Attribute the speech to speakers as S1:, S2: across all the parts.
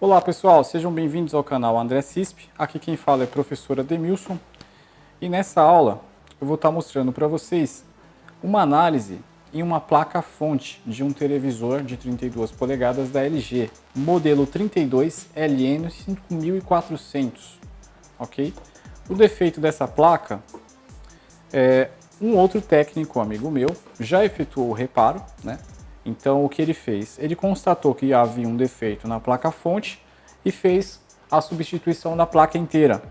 S1: Olá pessoal, sejam bem-vindos ao canal André Cisp. Aqui quem fala é a professora Demilson. E nessa aula eu vou estar mostrando para vocês uma análise em uma placa-fonte de um televisor de 32 polegadas da LG, modelo 32LN5400, ok? O defeito dessa placa é um outro técnico amigo meu já efetuou o reparo, né? Então o que ele fez? Ele constatou que havia um defeito na placa-fonte e fez a substituição da placa inteira.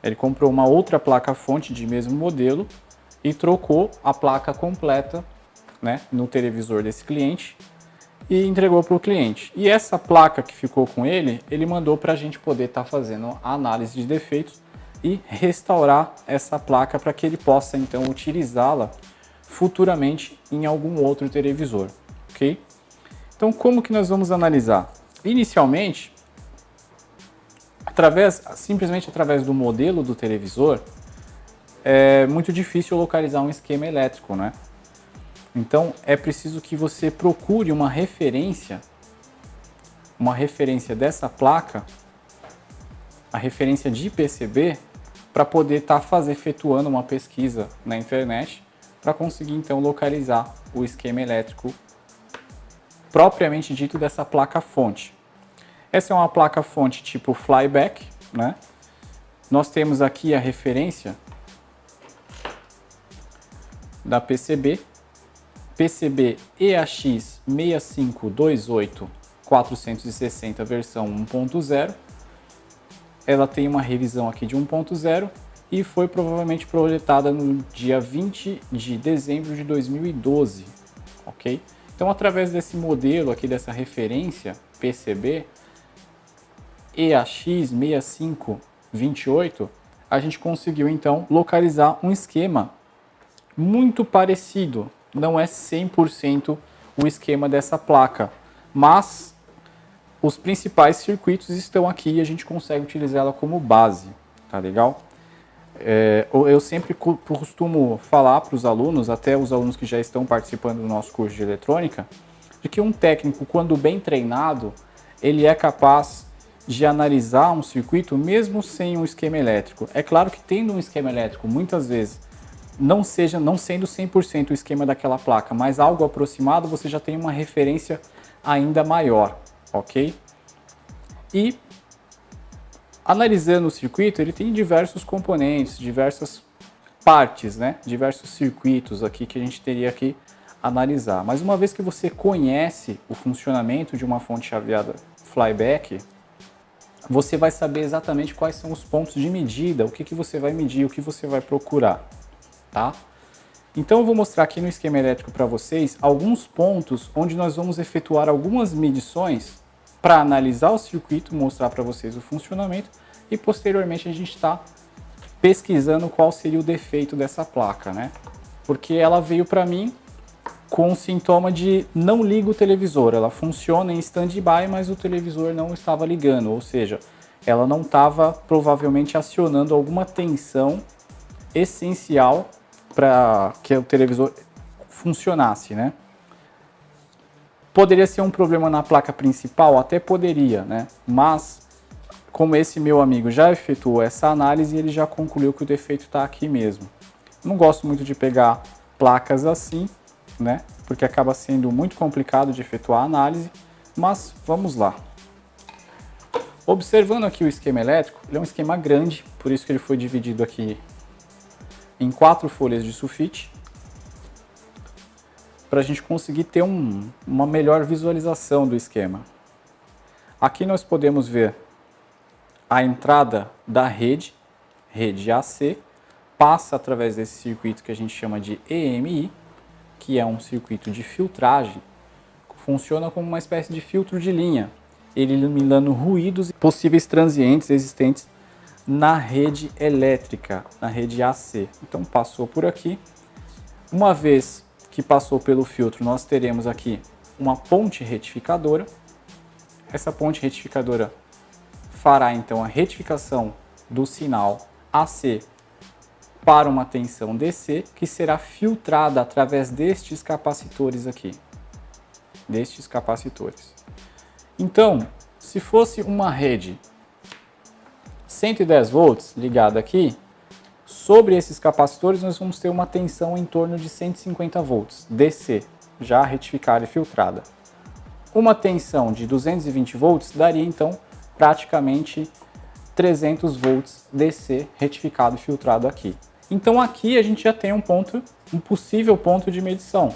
S1: Ele comprou uma outra placa-fonte de mesmo modelo e trocou a placa completa, né, no televisor desse cliente e entregou para o cliente. E essa placa que ficou com ele, ele mandou para a gente poder estar fazendo a análise de defeitos e restaurar essa placa para que ele possa então utilizá-la futuramente em algum outro televisor. Ok? Então, como que nós vamos analisar? Inicialmente, simplesmente através do modelo do televisor, é muito difícil localizar um esquema elétrico, né? Então, é preciso que você procure uma referência dessa placa, a referência de PCB, para poder estar efetuando uma pesquisa na internet, para conseguir então localizar o esquema elétrico propriamente dito dessa placa-fonte. Essa é uma placa-fonte tipo flyback, né? Nós temos aqui a referência da PCB, PCB EAX 6528460 versão 1.0. Ela tem uma revisão aqui de 1.0 e foi provavelmente projetada no dia 20 de dezembro de 2012, ok? Então, através desse modelo aqui, dessa referência PCB EAX6528, a gente conseguiu então localizar um esquema muito parecido. Não é 100% o esquema dessa placa, mas os principais circuitos estão aqui e a gente consegue utilizá-la como base, tá legal? Eu sempre costumo falar para os alunos, até os alunos que já estão participando do nosso curso de eletrônica, de que um técnico, quando bem treinado, ele é capaz de analisar um circuito mesmo sem um esquema elétrico. É claro que tendo um esquema elétrico, muitas vezes, não sendo 100% o esquema daquela placa, mas algo aproximado, você já tem uma referência ainda maior, ok? E analisando o circuito, ele tem diversos componentes, diversas partes, né? Diversos circuitos aqui que a gente teria que analisar. Mas uma vez que você conhece o funcionamento de uma fonte chaveada flyback, você vai saber exatamente quais são os pontos de medida, o que você vai medir, o que você vai procurar, tá? Então eu vou mostrar aqui no esquema elétrico para vocês alguns pontos onde nós vamos efetuar algumas medições para analisar o circuito, mostrar para vocês o funcionamento e posteriormente a gente está pesquisando qual seria o defeito dessa placa, né? Porque ela veio para mim com o sintoma de não liga o televisor, ela funciona em stand-by, mas o televisor não estava ligando, ou seja, ela não estava provavelmente acionando alguma tensão essencial para que o televisor funcionasse, né? Poderia ser um problema na placa principal? Até poderia, né? Mas, como esse meu amigo já efetuou essa análise, ele já concluiu que o defeito está aqui mesmo. Não gosto muito de pegar placas assim, né? Porque acaba sendo muito complicado de efetuar a análise, mas vamos lá. Observando aqui o esquema elétrico, ele é um esquema grande, por isso que ele foi dividido aqui em 4 folhas de sulfite, para a gente conseguir ter uma melhor visualização do esquema. Aqui nós podemos ver a entrada da rede AC, passa através desse circuito que a gente chama de EMI, que é um circuito de filtragem, funciona como uma espécie de filtro de linha, ele eliminando ruídos e possíveis transientes existentes na rede elétrica, na rede AC. Então passou por aqui. Uma vez que passou pelo filtro, nós teremos aqui uma ponte retificadora. Essa ponte retificadora fará então a retificação do sinal AC para uma tensão DC, que será filtrada através destes capacitores aqui. Então, se fosse uma rede 110 volts ligada aqui, sobre esses capacitores nós vamos ter uma tensão em torno de 150 volts DC, já retificada e filtrada. Uma tensão de 220 volts daria então praticamente 300 volts DC retificado e filtrado aqui. Então aqui a gente já tem um possível ponto de medição.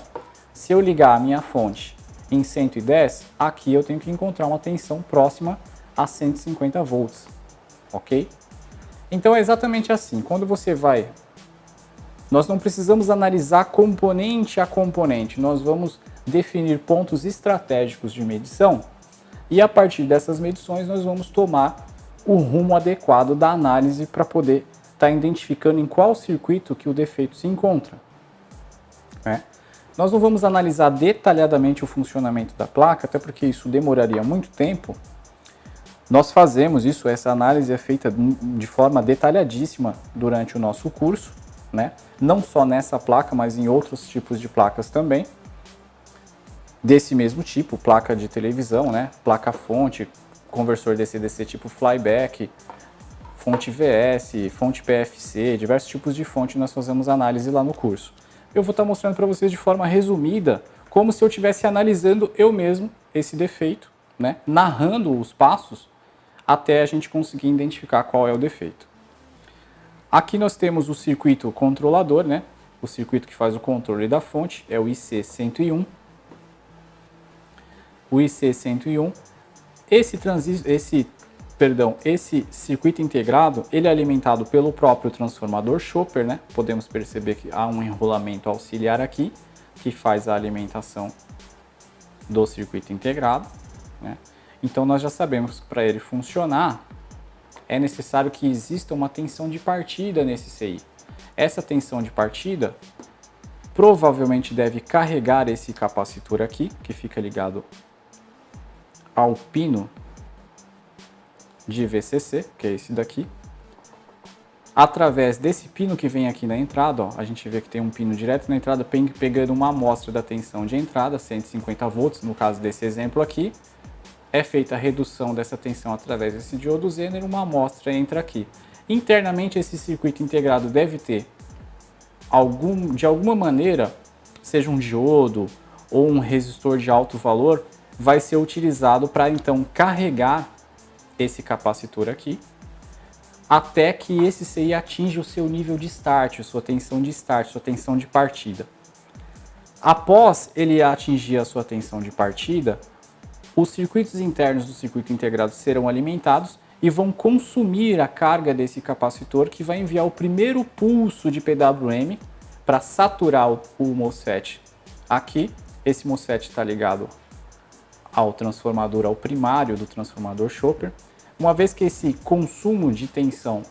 S1: Se eu ligar a minha fonte em 110, aqui eu tenho que encontrar uma tensão próxima a 150 volts, ok? Então é exatamente assim, nós não precisamos analisar componente a componente, nós vamos definir pontos estratégicos de medição e a partir dessas medições nós vamos tomar o rumo adequado da análise para poder estar identificando em qual circuito que o defeito se encontra, né? Nós não vamos analisar detalhadamente o funcionamento da placa, até porque isso demoraria muito tempo. Nós fazemos isso, essa análise é feita de forma detalhadíssima durante o nosso curso, né? Não só nessa placa, mas em outros tipos de placas também. Desse mesmo tipo, placa de televisão, né? Placa-fonte, conversor DC-DC tipo flyback, fonte VS, fonte PFC, diversos tipos de fonte nós fazemos análise lá no curso. Eu vou estar mostrando para vocês de forma resumida, como se eu estivesse analisando eu mesmo esse defeito, né? Narrando os passos, até a gente conseguir identificar qual é o defeito. Aqui nós temos o circuito controlador, né? O circuito que faz o controle da fonte, é o IC101. O IC101, esse circuito integrado, ele é alimentado pelo próprio transformador chopper, né? Podemos perceber que há um enrolamento auxiliar aqui, que faz a alimentação do circuito integrado, né? Então nós já sabemos que para ele funcionar, é necessário que exista uma tensão de partida nesse CI. Essa tensão de partida provavelmente deve carregar esse capacitor aqui, que fica ligado ao pino de VCC, que é esse daqui. Através desse pino que vem aqui na entrada, ó, a gente vê que tem um pino direto na entrada, pegando uma amostra da tensão de entrada, 150 volts, no caso desse exemplo aqui. É feita a redução dessa tensão através desse diodo Zener, uma amostra entra aqui. Internamente esse circuito integrado deve ter, de alguma maneira, seja um diodo ou um resistor de alto valor, vai ser utilizado para então carregar esse capacitor aqui, até que esse CI atinja o seu nível de start, sua tensão de start, sua tensão de partida. Após ele atingir a sua tensão de partida, os circuitos internos do circuito integrado serão alimentados e vão consumir a carga desse capacitor, que vai enviar o primeiro pulso de PWM para saturar o MOSFET aqui. Esse MOSFET está ligado ao transformador, ao primário do transformador chopper. Uma vez que esse consumo de tensão,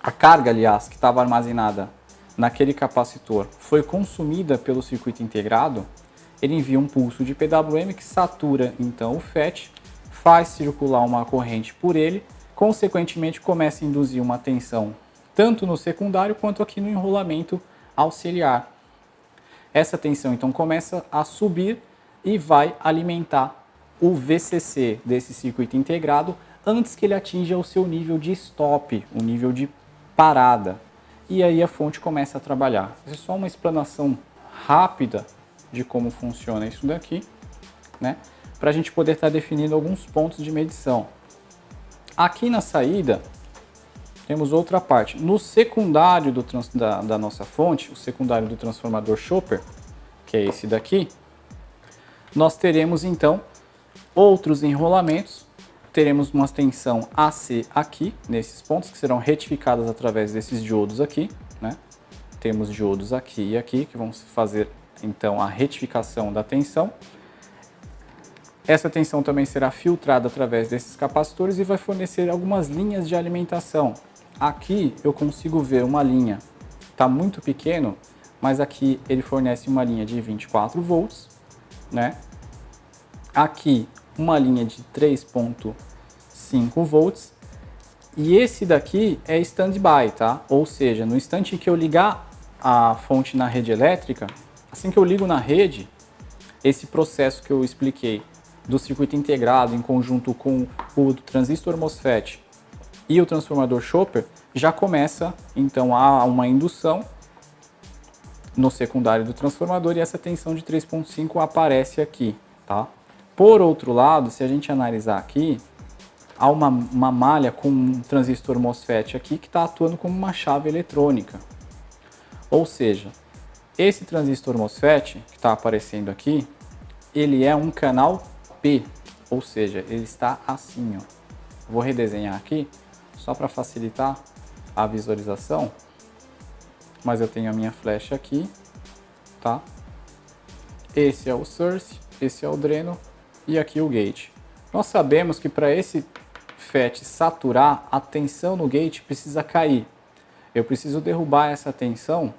S1: a carga, aliás, que estava armazenada naquele capacitor, foi consumida pelo circuito integrado, ele envia um pulso de PWM que satura então o FET, faz circular uma corrente por ele, consequentemente começa a induzir uma tensão tanto no secundário quanto aqui no enrolamento auxiliar. Essa tensão então começa a subir e vai alimentar o VCC desse circuito integrado antes que ele atinja o seu nível de stop, o nível de parada. E aí a fonte começa a trabalhar. Isso é só uma explanação rápida de como funciona isso daqui, né? Para a gente poder estar definindo alguns pontos de medição. Aqui na saída, temos outra parte. No secundário da nossa fonte, o secundário do transformador chopper, que é esse daqui, nós teremos então outros enrolamentos. Teremos uma tensão AC aqui, nesses pontos, que serão retificadas através desses diodos aqui, né? Temos diodos aqui e aqui, que vão fazer então a retificação da tensão. Essa tensão também será filtrada através desses capacitores e vai fornecer algumas linhas de alimentação. Aqui eu consigo ver uma linha, está muito pequeno, mas aqui ele fornece uma linha de 24 volts, né? Aqui uma linha de 3.5 volts e esse daqui é standby, tá? Ou seja, no instante em que eu ligar a fonte na rede elétrica, assim que eu ligo na rede, esse processo que eu expliquei do circuito integrado em conjunto com o transistor MOSFET e o transformador Chopper, já começa então a uma indução no secundário do transformador e essa tensão de 3.5 aparece aqui, tá? Por outro lado, se a gente analisar aqui, há uma malha com um transistor MOSFET aqui que está atuando como uma chave eletrônica. Ou seja, esse transistor MOSFET que está aparecendo aqui, ele é um canal P, ou seja, ele está assim, ó. Vou redesenhar aqui, só para facilitar a visualização, mas eu tenho a minha flecha aqui, tá? Esse é o source, esse é o dreno e aqui o gate. Nós sabemos que para esse FET saturar, a tensão no gate precisa cair. Eu preciso derrubar essa tensão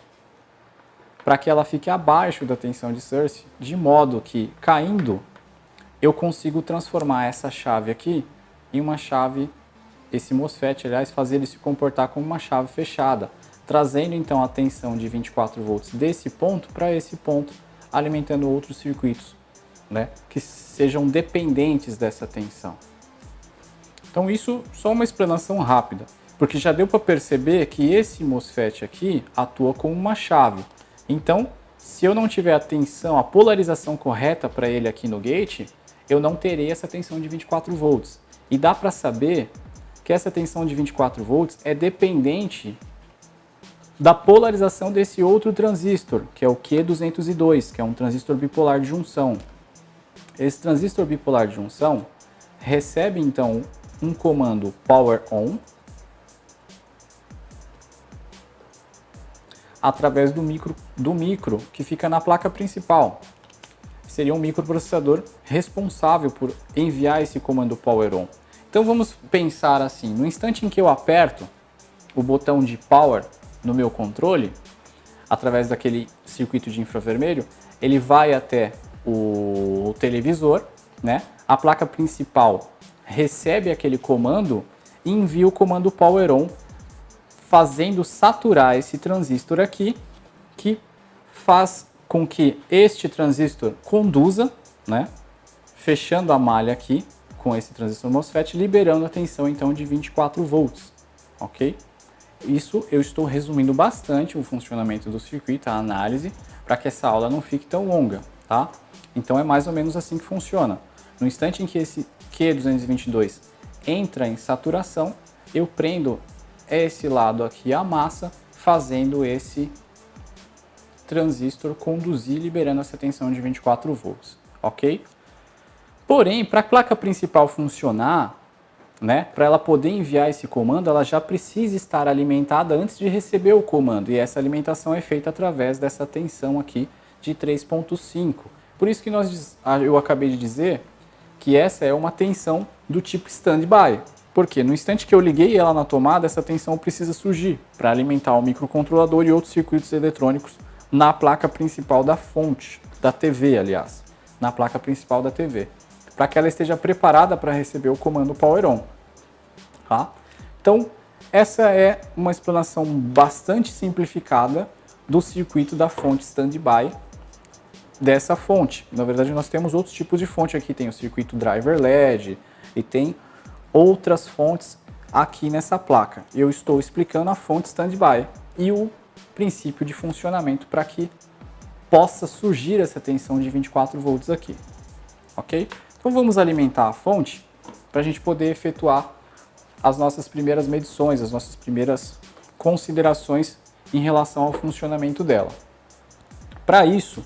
S1: para que ela fique abaixo da tensão de source, de modo que, caindo, eu consigo transformar essa chave aqui em uma chave, esse MOSFET, aliás, fazer ele se comportar como uma chave fechada, trazendo então a tensão de 24 volts desse ponto para esse ponto, alimentando outros circuitos, né, que sejam dependentes dessa tensão. Então isso só uma explanação rápida, porque já deu para perceber que esse MOSFET aqui atua como uma chave. Então, se eu não tiver a tensão, a polarização correta para ele aqui no gate, eu não terei essa tensão de 24 volts. E dá para saber que essa tensão de 24 volts é dependente da polarização desse outro transistor, que é o Q202, que é um transistor bipolar de junção. Esse transistor bipolar de junção recebe então um comando Power On através do micro que fica na placa principal. Seria um microprocessador responsável por enviar esse comando Power On. Então vamos pensar assim, no instante em que eu aperto o botão de Power no meu controle, através daquele circuito de infravermelho, ele vai até o televisor, né? A placa principal recebe aquele comando e envia o comando Power On, fazendo saturar esse transistor aqui, que faz com que este transistor conduza, né? Fechando a malha aqui com esse transistor MOSFET, liberando a tensão então de 24 volts, ok? Isso eu estou resumindo bastante o funcionamento do circuito, a análise, para que essa aula não fique tão longa, tá? Então é mais ou menos assim que funciona. No instante em que esse Q222 entra em saturação, eu prendo esse lado aqui a massa, fazendo esse transistor conduzir, liberando essa tensão de 24 volts, ok? Porém, para a placa principal funcionar, né, para ela poder enviar esse comando, ela já precisa estar alimentada antes de receber o comando, e essa alimentação é feita através dessa tensão aqui de 3.5. Por isso que eu acabei de dizer que essa é uma tensão do tipo standby, porque no instante que eu liguei ela na tomada, essa tensão precisa surgir para alimentar o microcontrolador e outros circuitos eletrônicos na placa principal da fonte, da TV, aliás, na placa principal da TV, para que ela esteja preparada para receber o comando Power On. Tá? Então, essa é uma explanação bastante simplificada do circuito da fonte standby dessa fonte. Na verdade, nós temos outros tipos de fonte aqui, tem o circuito driver LED e tem outras fontes aqui nessa placa. Eu estou explicando a fonte standby e o princípio de funcionamento para que possa surgir essa tensão de 24 volts aqui, ok? Então vamos alimentar a fonte para a gente poder efetuar as nossas primeiras medições, as nossas primeiras considerações em relação ao funcionamento dela. Para isso,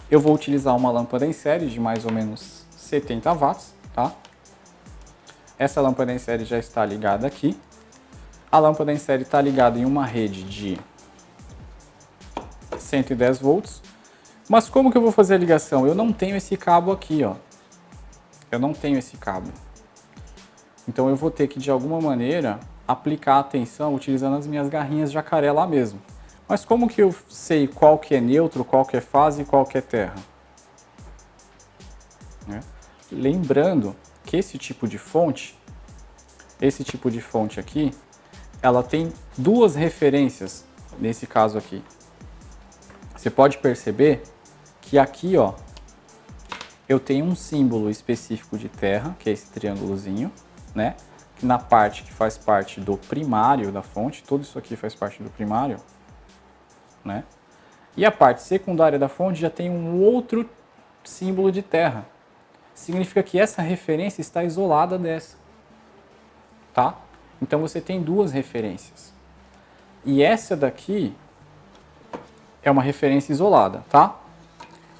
S1: eu vou utilizar uma lâmpada em série de mais ou menos 70 watts, tá? Essa lâmpada em série já está ligada aqui. A lâmpada em série está ligada em uma rede de 110 volts. Mas como que eu vou fazer a ligação? Eu não tenho esse cabo aqui, ó. Eu não tenho esse cabo. Então eu vou ter que, de alguma maneira, aplicar a tensão utilizando as minhas garrinhas de jacaré lá mesmo. Mas como que eu sei qual que é neutro, qual que é fase e qual que é terra? Lembrando que esse tipo de fonte aqui, ela tem duas referências nesse caso aqui. Você pode perceber que aqui, ó, eu tenho um símbolo específico de terra, que é esse triângulozinho, né? Que na parte que faz parte do primário da fonte, tudo isso aqui faz parte do primário, né? E a parte secundária da fonte já tem um outro símbolo de terra. Significa que essa referência está isolada dessa, tá? Então você tem duas referências. E essa daqui é uma referência isolada, tá?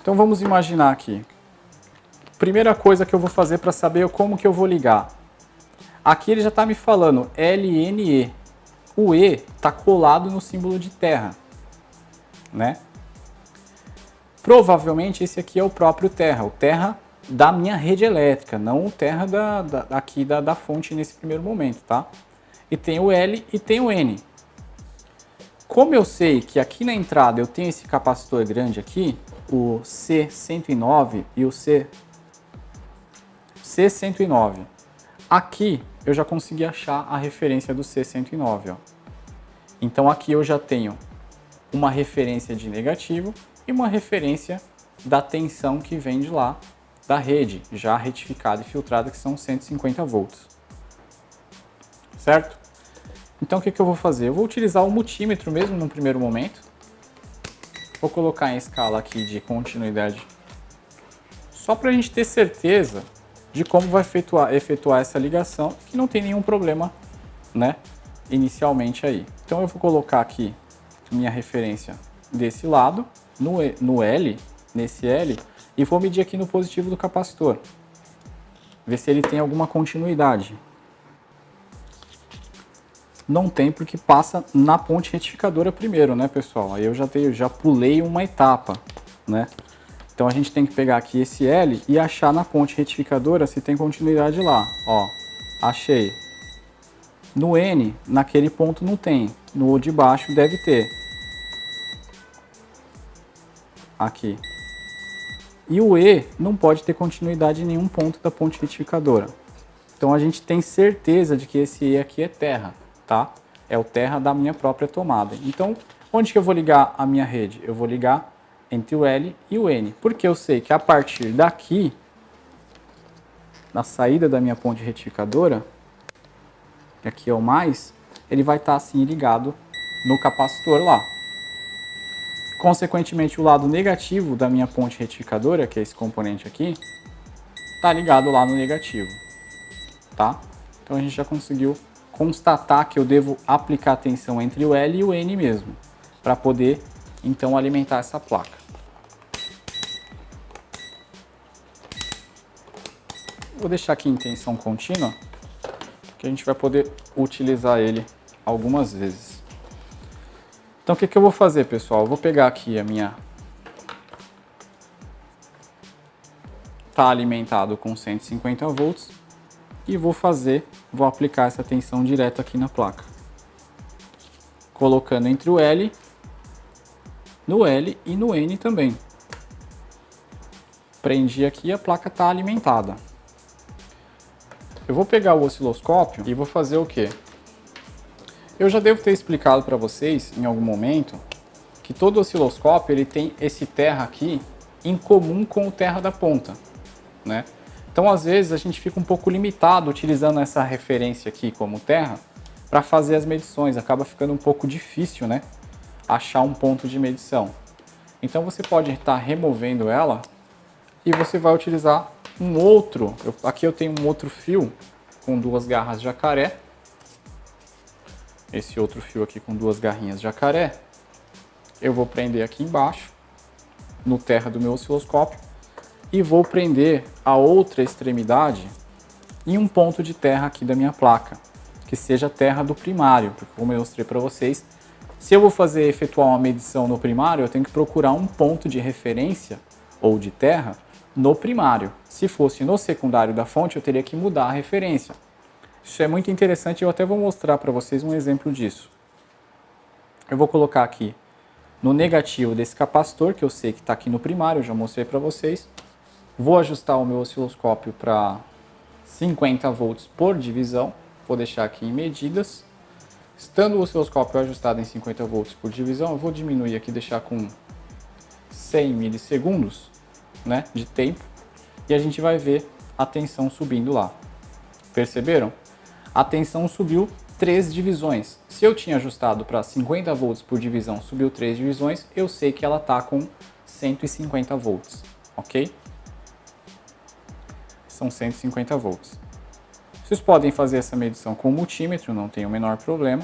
S1: Então vamos imaginar aqui. Primeira coisa que eu vou fazer para saber como que eu vou ligar. Aqui ele já está me falando LNE. O E está colado no símbolo de terra, né? Provavelmente esse aqui é o próprio terra, o terra da minha rede elétrica, não o terra aqui da fonte nesse primeiro momento, tá? E tem o L e tem o N. Como eu sei que aqui na entrada eu tenho esse capacitor grande aqui, o C109 e o C109, aqui eu já consegui achar a referência do C109, ó. Então aqui eu já tenho uma referência de negativo e uma referência da tensão que vem de lá da rede, já retificada e filtrada, que são 150 volts. Certo? Então o que eu vou fazer? Eu vou utilizar o multímetro mesmo no primeiro momento. Vou colocar em escala aqui de continuidade, só para a gente ter certeza de como vai efetuar essa ligação, que não tem nenhum problema, né, inicialmente aí. Então eu vou colocar aqui minha referência desse lado, no L, nesse L, e vou medir aqui no positivo do capacitor. Ver se ele tem alguma continuidade. Não tem, porque passa na ponte retificadora primeiro, né, pessoal? Aí eu já pulei uma etapa, né? Então a gente tem que pegar aqui esse L e achar na ponte retificadora se tem continuidade lá. Ó, achei. No N, naquele ponto não tem. No de baixo deve ter. Aqui. E o E não pode ter continuidade em nenhum ponto da ponte retificadora. Então a gente tem certeza de que esse E aqui é terra, tá? É o terra da minha própria tomada. Então, onde que eu vou ligar a minha rede? Eu vou ligar entre o L e o N, porque eu sei que a partir daqui, na saída da minha ponte retificadora, que aqui é o mais, ele vai estar assim ligado no capacitor lá. Consequentemente, o lado negativo da minha ponte retificadora, que é esse componente aqui, está ligado lá no negativo, tá? Então a gente já conseguiu constatar que eu devo aplicar tensão entre o L e o N mesmo, para poder então alimentar essa placa. Vou deixar aqui em tensão contínua, que a gente vai poder utilizar ele algumas vezes. Então o que eu vou fazer, pessoal? Eu vou pegar aqui a minha... Está alimentado com 150 volts e vou aplicar essa tensão direta aqui na placa. Colocando entre o L, no L e no N também. Prendi aqui e a placa está alimentada. Eu vou pegar o osciloscópio e vou fazer o quê? Eu já devo ter explicado para vocês em algum momento que todo osciloscópio ele tem esse terra aqui em comum com o terra da ponta, né? Então às vezes a gente fica um pouco limitado utilizando essa referência aqui como terra para fazer as medições, acaba ficando um pouco difícil, né? Achar um ponto de medição. Então você pode estar removendo ela e você vai utilizar um outro, aqui eu tenho um outro fio com duas garras jacaré, esse outro fio aqui com duas garrinhas jacaré, eu vou prender aqui embaixo, no terra do meu osciloscópio, e vou prender a outra extremidade em um ponto de terra aqui da minha placa, que seja terra do primário, porque como eu mostrei para vocês, se eu vou efetuar uma medição no primário, eu tenho que procurar um ponto de referência ou de terra no primário. Se fosse no secundário da fonte, eu teria que mudar a referência. Isso é muito interessante e eu até vou mostrar para vocês um exemplo disso. Eu vou colocar aqui no negativo desse capacitor, que eu sei que está aqui no primário, eu já mostrei para vocês. Vou ajustar o meu osciloscópio para 50 volts por divisão. Vou deixar aqui em medidas. Estando o osciloscópio ajustado em 50 volts por divisão, eu vou diminuir aqui, deixar com 100 milissegundos, né, de tempo. e a gente vai ver a tensão subindo lá. Perceberam? A tensão subiu 3 divisões. Se eu tinha ajustado para 50 volts por divisão, subiu 3 divisões, eu sei que ela está com 150 volts, ok? São 150 volts. Vocês podem fazer essa medição com o multímetro, não tem o menor problema.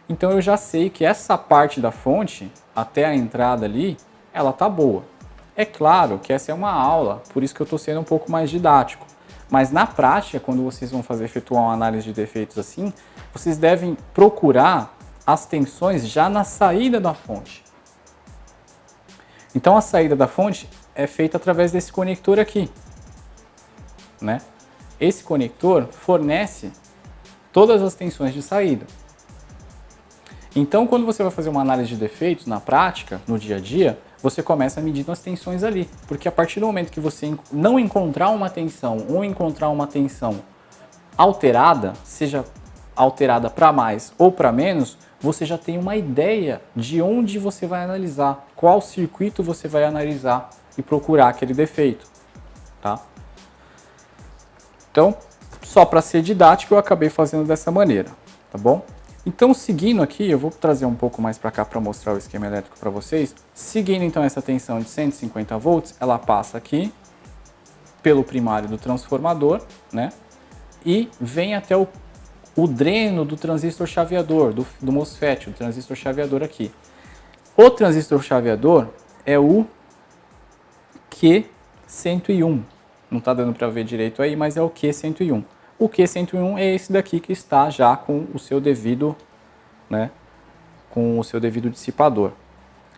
S1: Então eu já sei que essa parte da fonte, até a entrada ali, ela tá boa. É claro que essa é uma aula, por isso que eu estou sendo um pouco mais didático. Mas na prática, quando vocês vão efetuar uma análise de defeitos assim, vocês devem procurar as tensões já na saída da fonte. Então a saída da fonte é feita através desse conector aqui, né? Esse conector fornece todas as tensões de saída. Então, quando você vai fazer uma análise de defeitos na prática, no dia a dia, você começa medindo as tensões ali. Porque a partir do momento que você não encontrar uma tensão ou encontrar uma tensão alterada, seja alterada para mais ou para menos, você já tem uma ideia de onde você vai analisar, qual circuito você vai analisar e procurar aquele defeito, tá? Então, só para ser didático, eu acabei fazendo dessa maneira, tá bom? Então, seguindo aqui, eu vou trazer um pouco mais para cá para mostrar o esquema elétrico para vocês. Seguindo então essa tensão de 150 volts, ela passa aqui pelo primário do transformador, né? E vem até o dreno do transistor chaveador, do MOSFET, o transistor chaveador aqui. O transistor chaveador é o Q101. Não está dando para ver direito aí, mas é o Q101. O Q101 é esse daqui que está já com o seu devido, né, com o seu devido dissipador.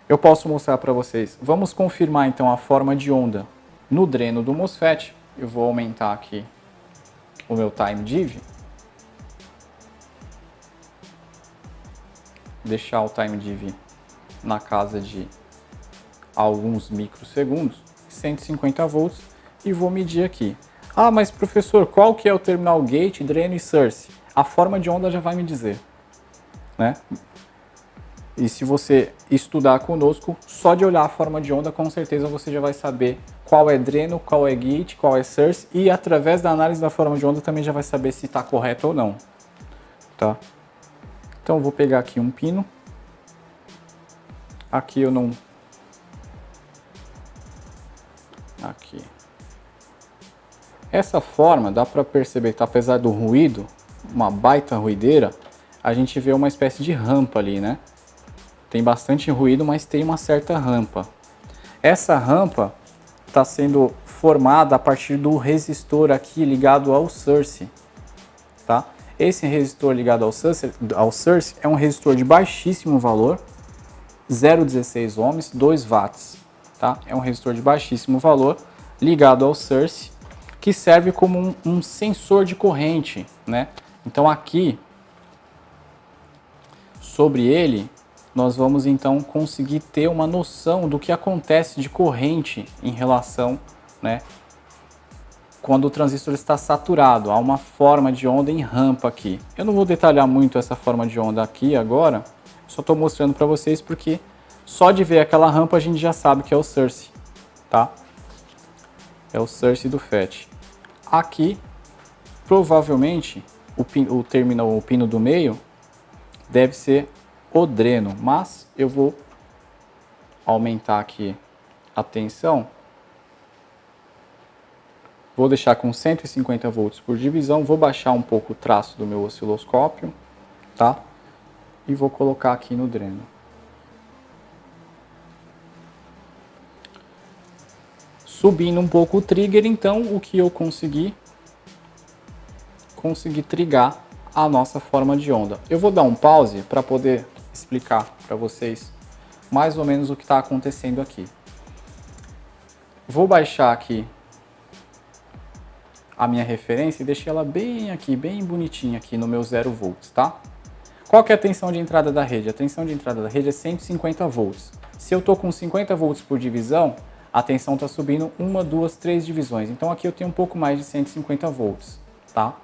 S1: Eu posso mostrar para vocês. Vamos confirmar então a forma de onda no dreno do MOSFET. Eu vou aumentar aqui o meu time div. Deixar o time div na casa de alguns microsegundos, 150 volts, e vou medir aqui. Ah, mas professor, qual que é o terminal gate, dreno e source? A forma de onda já vai me dizer, né? E se você estudar conosco, só de olhar a forma de onda, com certeza você já vai saber qual é dreno, qual é gate, qual é source, e através da análise da forma de onda também já vai saber se está correto ou não, tá? Então eu vou pegar aqui um pino. Aqui eu não... Aqui. Essa forma, dá para perceber que apesar do ruído, uma baita ruideira, a gente vê uma espécie de rampa ali, né? Tem bastante ruído, mas tem uma certa rampa. Essa rampa está sendo formada a partir do resistor aqui ligado ao source, tá? Esse resistor ligado ao source é um resistor de baixíssimo valor, 0,16 ohms, 2 watts, tá? É um resistor de baixíssimo valor ligado ao source, que serve como um sensor de corrente, né? Então aqui, sobre ele, nós vamos então conseguir ter uma noção do que acontece de corrente em relação, né, quando o transistor está saturado. Há uma forma de onda em rampa aqui. Eu não vou detalhar muito essa forma de onda aqui agora, só estou mostrando para vocês porque só de ver aquela rampa a gente já sabe que é o source, tá? É o source do FET. Aqui, provavelmente, o pino do meio deve ser o dreno, mas eu vou aumentar aqui a tensão. Vou deixar com 150 volts por divisão, vou baixar um pouco o traço do meu osciloscópio, tá? E vou colocar aqui no dreno. Subindo um pouco o trigger, então, o que eu consegui trigar a nossa forma de onda. Eu vou dar um pause para poder explicar para vocês mais ou menos o que está acontecendo aqui. Vou baixar aqui a minha referência e deixei ela bem aqui, bem bonitinha aqui no meu 0 volts, tá? Qual que é a tensão de entrada da rede? A tensão de entrada da rede é 150 volts. Se eu estou com 50 volts por divisão, a tensão está subindo 1, 2, 3 divisões. Então aqui eu tenho um pouco mais de 150 volts, tá?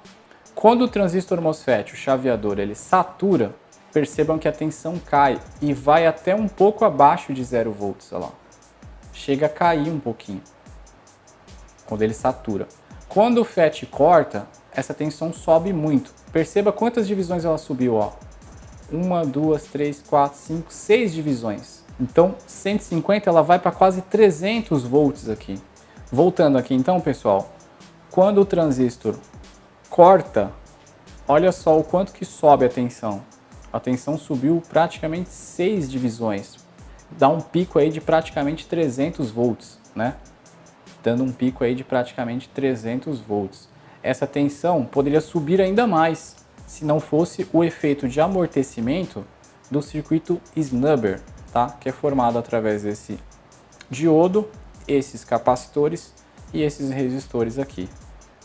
S1: Quando o transistor MOSFET, o chaveador, ele satura, percebam que a tensão cai e vai até um pouco abaixo de 0 volts, olha lá. Chega a cair um pouquinho. quando ele satura. Quando o FET corta, essa tensão sobe muito. Perceba quantas divisões ela subiu, ó. 1, 2, 3, 4, 5, 6 divisões. Então, 150 ela vai para quase 300 volts aqui. Voltando aqui então, pessoal, quando o transistor corta, olha só o quanto que sobe a tensão. A tensão subiu praticamente 6 divisões. Dá um pico aí de praticamente 300 volts, né? Dando um pico aí de praticamente 300 volts. Essa tensão poderia subir ainda mais se não fosse o efeito de amortecimento do circuito snubber, tá? Que é formado através desse diodo, esses capacitores e esses resistores aqui.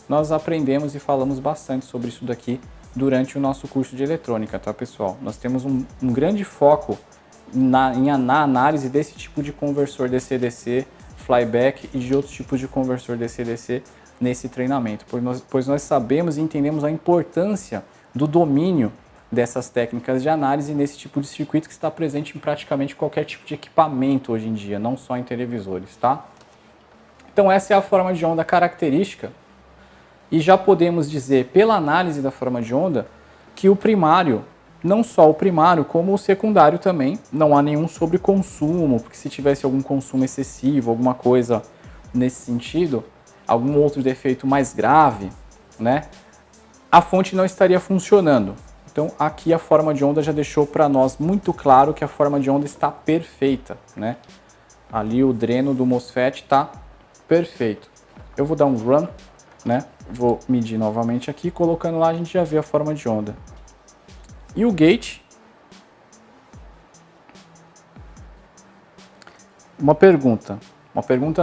S1: Nós aprendemos e falamos bastante sobre isso daqui durante o nosso curso de eletrônica, tá, pessoal? Nós temos um grande foco na análise desse tipo de conversor DC-DC, flyback e de outros tipos de conversor DC-DC nesse treinamento, pois nós sabemos e entendemos a importância do domínio dessas técnicas de análise nesse tipo de circuito que está presente em praticamente qualquer tipo de equipamento hoje em dia, não só em televisores, tá? Então essa é a forma de onda característica e já podemos dizer, pela análise da forma de onda, que o primário, não só o primário, como o secundário também, não há nenhum sobreconsumo, porque se tivesse algum consumo excessivo, alguma coisa nesse sentido, algum outro defeito mais grave, né, a fonte não estaria funcionando. Então aqui a forma de onda já deixou para nós muito claro que a forma de onda está perfeita, né? Ali o dreno do MOSFET está perfeito. Eu vou dar um run, né? Vou medir novamente aqui, colocando lá a gente já vê a forma de onda. E o gate, uma pergunta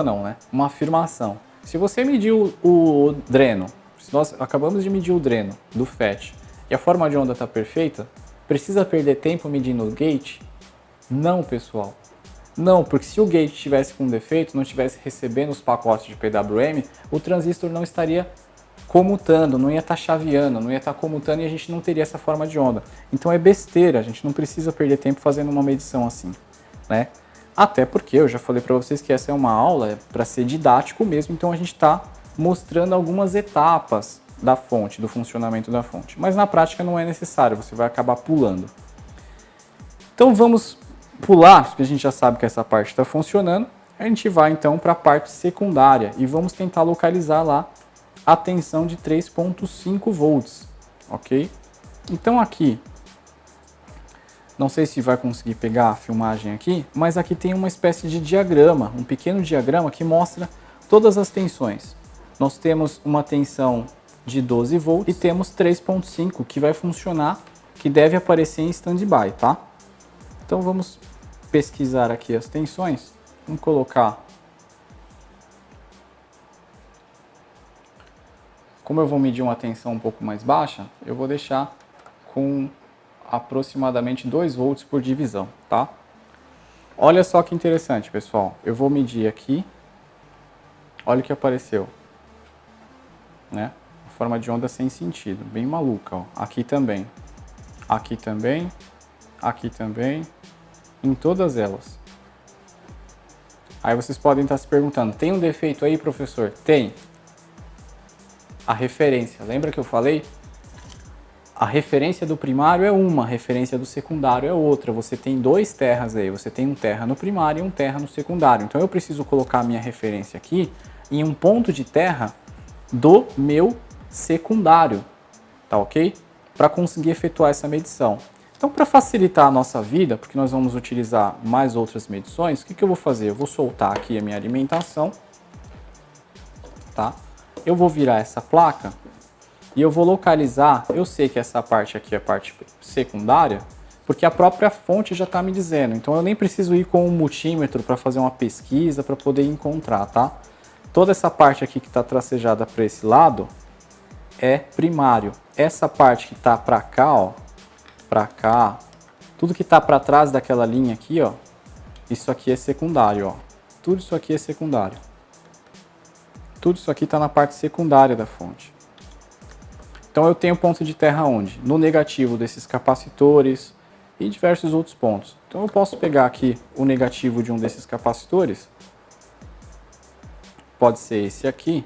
S1: não, né? Uma afirmação. Se você mediu o dreno, se nós acabamos de medir o dreno do FET e a forma de onda está perfeita, precisa perder tempo medindo o gate? Não, pessoal. Não, porque se o gate estivesse com defeito, não estivesse recebendo os pacotes de PWM, o transistor não estaria comutando, não ia estar chaveando, não ia estar comutando e a gente não teria essa forma de onda. Então é besteira, a gente não precisa perder tempo fazendo uma medição assim, né? Até porque eu já falei para vocês que essa é uma aula para ser didático mesmo, então a gente está mostrando algumas etapas da fonte, do funcionamento da fonte. Mas na prática não é necessário, você vai acabar pulando. Então vamos pular, porque a gente já sabe que essa parte está funcionando. A gente vai então para a parte secundária e vamos tentar localizar lá a tensão de 3,5 volts, ok? Então aqui, não sei se vai conseguir pegar a filmagem aqui, mas aqui tem uma espécie de diagrama, um pequeno diagrama que mostra todas as tensões. Nós temos uma tensão de 12 volts e temos 3,5 que vai funcionar, que deve aparecer em standby, tá? Então vamos pesquisar aqui as tensões, vamos colocar. Como eu vou medir uma tensão um pouco mais baixa, eu vou deixar com aproximadamente 2 volts por divisão, tá? Olha só que interessante, pessoal. Eu vou medir aqui. Olha o que apareceu, né? Forma de onda sem sentido, bem maluca, ó. Aqui também, aqui também, aqui também, em todas elas. Aí vocês podem estar se perguntando, tem um defeito aí, professor? Tem. A referência, lembra que eu falei? A referência do primário é uma, a referência do secundário é outra. Você tem 2 terras aí, você tem um terra no primário e um terra no secundário. Então eu preciso colocar a minha referência aqui em um ponto de terra do meu secundário, tá ok? Para conseguir efetuar essa medição. Então, para facilitar a nossa vida, porque nós vamos utilizar mais outras medições, o que eu vou fazer? Eu vou soltar aqui a minha alimentação, tá? Eu vou virar essa placa e eu vou localizar, eu sei que essa parte aqui é a parte secundária, porque a própria fonte já está me dizendo, então eu nem preciso ir com um multímetro para fazer uma pesquisa, para poder encontrar, tá? Toda essa parte aqui que está tracejada para esse lado é primário. Essa parte que está para cá, ó, para cá, tudo que está para trás daquela linha aqui, ó, isso aqui é secundário, ó. Tudo isso aqui é secundário. Tudo isso aqui está na parte secundária da fonte. Então eu tenho ponto de terra onde? No negativo desses capacitores e diversos outros pontos. Então eu posso pegar aqui o negativo de um desses capacitores pode ser esse aqui.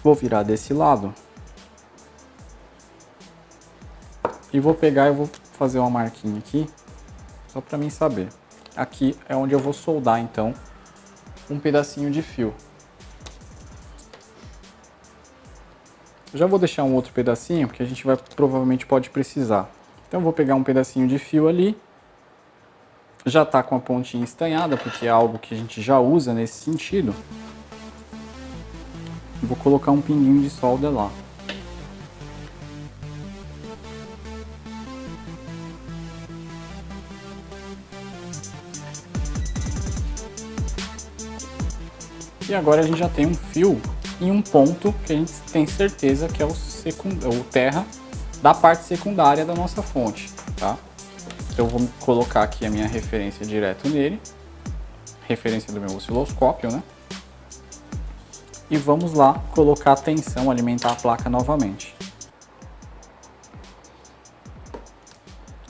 S1: Vou virar desse lado. E vou pegar e vou fazer uma marquinha aqui, só para mim saber. Aqui é onde eu vou soldar, então, um pedacinho de fio. Eu já vou deixar um outro pedacinho, porque a gente provavelmente pode precisar. Então eu vou pegar um pedacinho de fio ali. Já está com a pontinha estanhada, porque é algo que a gente já usa nesse sentido. Vou colocar um pinguinho de solda lá. E agora a gente já tem um fio em um ponto que a gente tem certeza que é o terra da parte secundária da nossa fonte, tá? Então eu vou colocar aqui a minha referência direto nele, referência do meu osciloscópio, né? E vamos lá colocar a tensão, alimentar a placa novamente.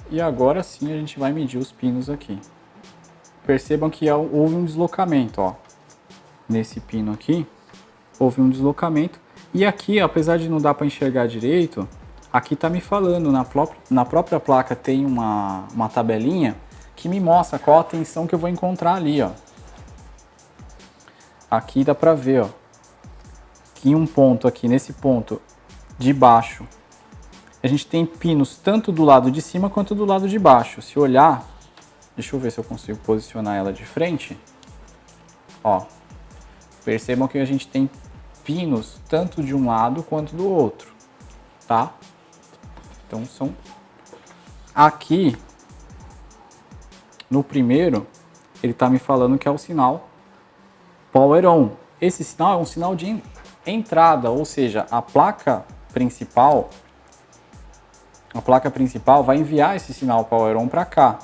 S1: E agora sim a gente vai medir os pinos aqui. Percebam que houve um deslocamento, ó. Nesse pino aqui, houve um deslocamento. E aqui, apesar de não dar para enxergar direito, aqui tá me falando, na própria placa tem uma tabelinha que me mostra qual a tensão que eu vou encontrar ali, ó. Aqui dá para ver, ó, que em um ponto aqui, nesse ponto de baixo, a gente tem pinos tanto do lado de cima quanto do lado de baixo. Se olhar, deixa eu ver se eu consigo posicionar ela de frente, ó. Percebam que a gente tem pinos tanto de um lado quanto do outro, tá? Então são... Aqui, no primeiro, ele tá me falando que é o sinal Power On. Esse sinal é um sinal de entrada, ou seja, a placa principal vai enviar esse sinal Power On para cá,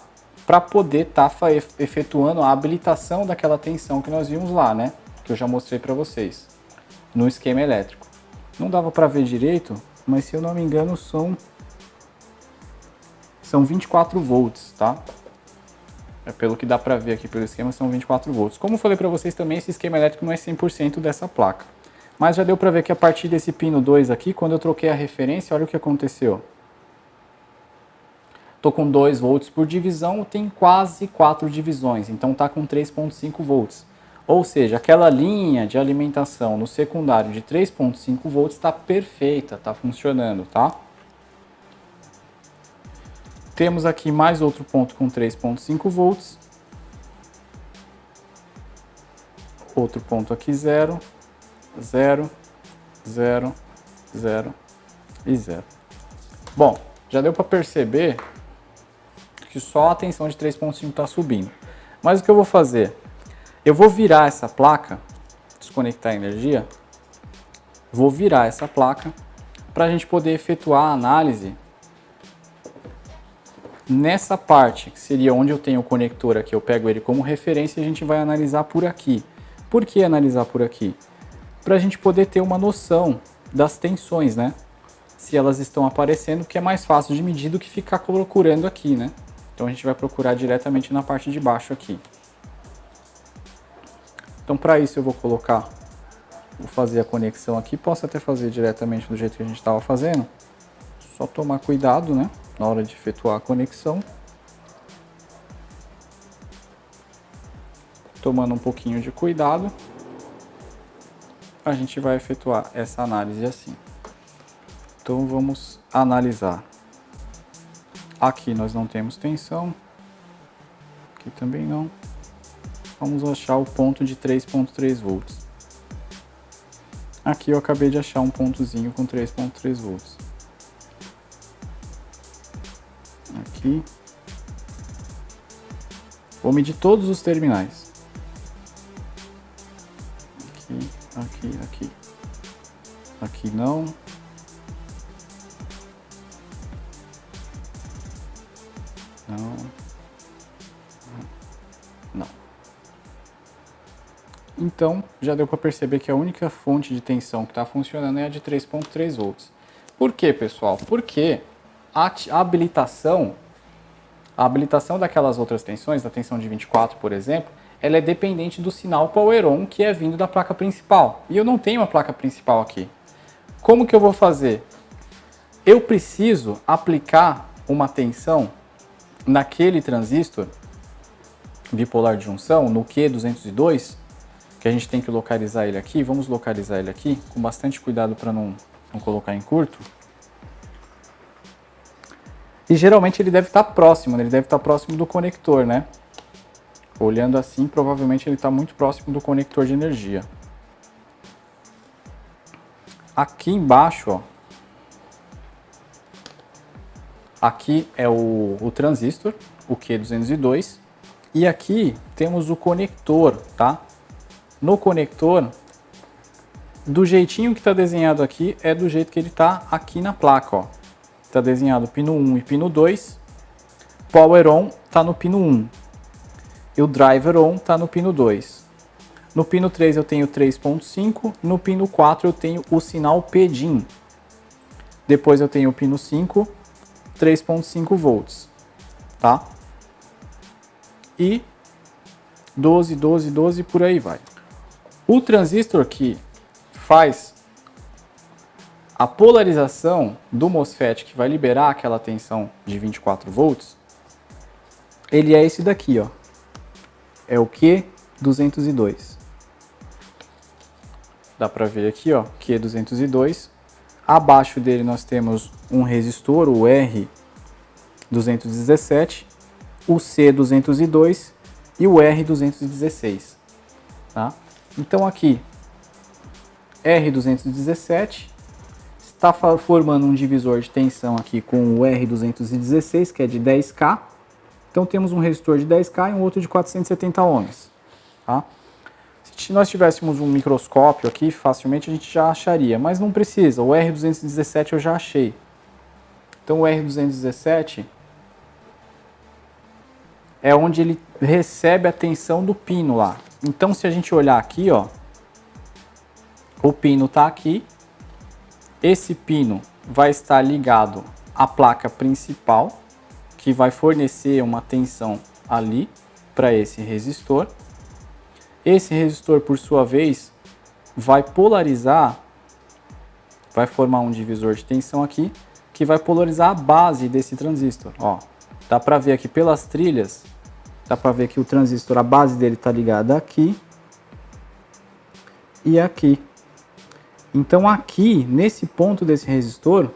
S1: para poder estar efetuando a habilitação daquela tensão que nós vimos lá, né? Que eu já mostrei para vocês no esquema elétrico. Não dava para ver direito, mas se eu não me engano são 24 volts, tá? É pelo que dá para ver aqui pelo esquema, são 24 volts. Como eu falei para vocês também, esse esquema elétrico não é 100% dessa placa. Mas já deu para ver que a partir desse pino 2 aqui, quando eu troquei a referência, olha o que aconteceu. Tô com 2 volts por divisão, tem quase 4 divisões, então tá com 3.5 volts. Ou seja, aquela linha de alimentação no secundário de 3.5 volts está perfeita, está funcionando, tá? Temos aqui mais outro ponto com 3.5 volts. Outro ponto aqui 0, 0, 0, 0 e 0. Bom, já deu para perceber que só a tensão de 3.5 está subindo. Mas o que eu vou fazer? Eu vou virar essa placa, desconectar a energia, vou virar essa placa para a gente poder efetuar a análise nessa parte, que seria onde eu tenho o conector aqui, eu pego ele como referência e a gente vai analisar por aqui. Por que analisar por aqui? Para a gente poder ter uma noção das tensões, né? Se elas estão aparecendo, que é mais fácil de medir do que ficar procurando aqui, né? Então a gente vai procurar diretamente na parte de baixo aqui. Então para isso eu vou fazer a conexão aqui, posso até fazer diretamente do jeito que a gente estava fazendo. Só tomar cuidado, né, na hora de efetuar a conexão. Tomando um pouquinho de cuidado, a gente vai efetuar essa análise assim. Então vamos analisar. Aqui nós não temos tensão, aqui também não. Vamos achar o ponto de 3.3 volts. Aqui eu acabei de achar um pontozinho com 3.3 volts. Aqui. Vou medir todos os terminais. Aqui, aqui, aqui. Aqui não. Não. Não. Então, já deu para perceber que a única fonte de tensão que está funcionando é a de 3.3 volts. Por quê, pessoal? Porque a habilitação A habilitação daquelas outras tensões, da tensão de 24, por exemplo, ela é dependente do sinal power on que é vindo da placa principal. E eu não tenho uma placa principal aqui. Como que eu vou fazer? Eu preciso aplicar uma tensão naquele transistor bipolar de junção, no Q202, que a gente tem que localizar ele aqui. Vamos localizar ele aqui, com bastante cuidado para não colocar em curto. E geralmente ele deve estar próximo, né? Ele deve estar próximo do conector, né? Olhando assim, provavelmente ele está muito próximo do conector de energia. Aqui embaixo, ó, aqui é o transistor, o Q202, e aqui temos o conector, tá? No conector, do jeitinho que está desenhado aqui, é do jeito que ele está aqui na placa, ó. Está desenhado pino 1 e pino 2, power on está no pino 1, e o driver on está no pino 2. No pino 3 eu tenho 3.5, no pino 4 eu tenho o sinal PDIN. Depois eu tenho o pino 5, 3.5 volts, tá? E 12, 12, 12, por aí vai. O transistor que faz a polarização do MOSFET, que vai liberar aquela tensão de 24 volts, ele é esse daqui, ó. É o Q202. Dá para ver aqui, ó, Q202. Abaixo dele nós temos um resistor, o R217, o C202 e o R216, tá? Então aqui, R217 está formando um divisor de tensão aqui com o R216, que é de 10K. Então temos um resistor de 10K e um outro de 470 ohms, tá? Se nós tivéssemos um microscópio aqui, facilmente a gente já acharia, mas não precisa. O R217 eu já achei. Então o R217 é onde ele recebe a tensão do pino lá. Então se a gente olhar aqui, ó, o pino está aqui. Esse pino vai estar ligado à placa principal, que vai fornecer uma tensão ali para esse resistor. Esse resistor, por sua vez, vai polarizar, vai formar um divisor de tensão aqui, que vai polarizar a base desse transistor. Ó, dá para ver aqui pelas trilhas, dá para ver que o transistor, a base dele está ligada aqui e aqui. Então aqui, nesse ponto desse resistor,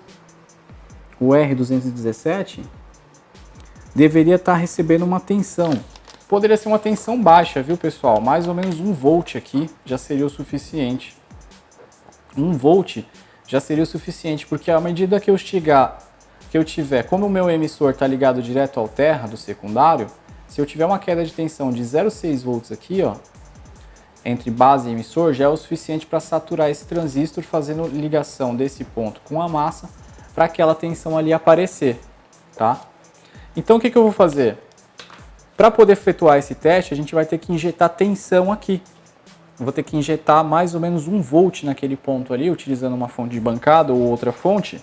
S1: o R217 deveria estar recebendo uma tensão. Poderia ser uma tensão baixa, viu, pessoal? Mais ou menos 1 volt aqui já seria o suficiente. 1 volt já seria o suficiente, porque à medida que eu tiver, como o meu emissor está ligado direto ao terra do secundário, se eu tiver uma queda de tensão de 0,6 volts aqui, ó, entre base e emissor, já é o suficiente para saturar esse transistor, fazendo ligação desse ponto com a massa para aquela tensão ali aparecer, tá? Então o que eu vou fazer? Para poder efetuar esse teste, a gente vai ter que injetar tensão aqui. Eu vou ter que injetar mais ou menos 1 volt naquele ponto ali, utilizando uma fonte de bancada ou outra fonte,